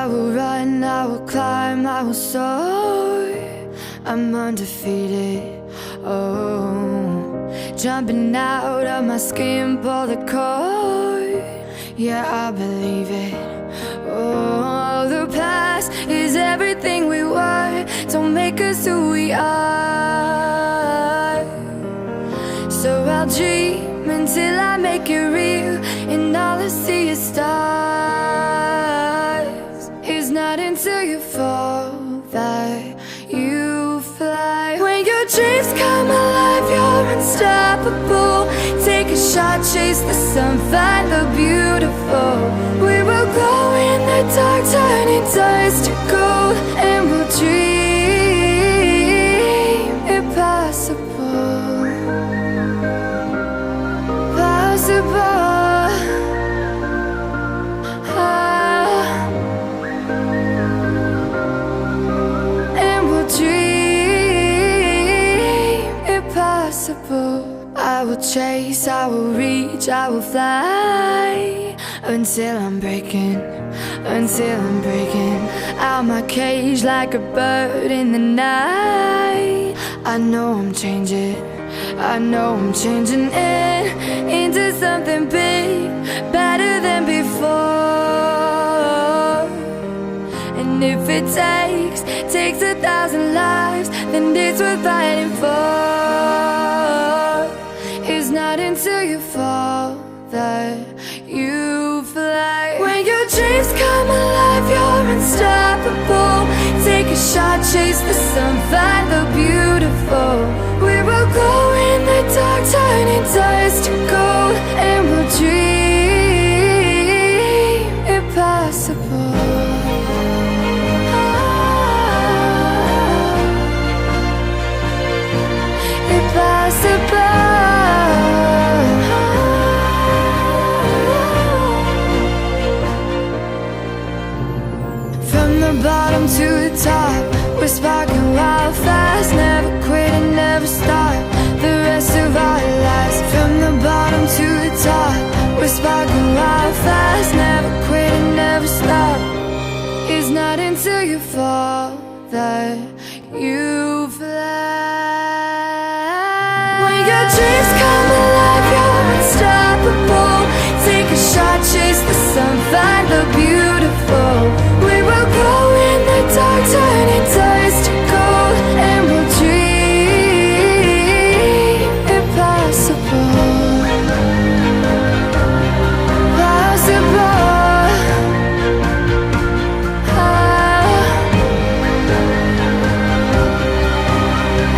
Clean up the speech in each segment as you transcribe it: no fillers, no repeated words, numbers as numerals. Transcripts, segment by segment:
I will run, I will climb, I will soar. I'm undefeated, oh. Jumping out of my skin, pull the cord. Yeah, I believe it. Oh, the past is everything we were. Don't make us who we are. So I'll dream until I make it real, and all I see is stars. It's not until you fall that you fly. When your dreams come alive, you're unstoppable. Take a shot, chase the sun, find the beautiful. We will glow in the dark, turning dust to gold, and we'll dream impossible. Possible. And we'll dream impossible. I will chase, I will reach, I will fly until I'm breaking out my cage like a bird in the night. I know I'm changing it into something big, better than before. And if it takes 1,000 lives, then it's worth fighting for. It's not until you fall that you fly. When your dreams come alive, you're unstoppable. Take a shot, chase the sun, find the beautiful. We will go in the dark, turning dust to gold, and we'll dream impossible. Impossible. From the bottom to the top, we're sparking wild fast. Never quit and never stop the rest of our lives. From the bottom to the top, we're sparking wild fast. Never quit and never stop. It's not until you fall that you fly. When your dreams come alive, you're unstoppable. Take a shot, chase the sun, find the beautiful. We will go in the dark, turning dust to gold, and we'll dream impossible. Possible.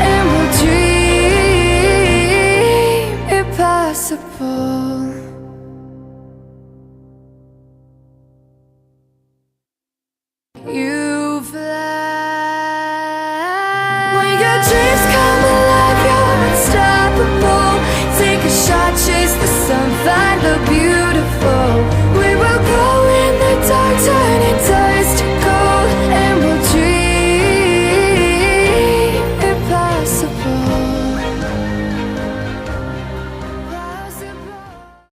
And we'll dream impossible. You fly. When your dreams come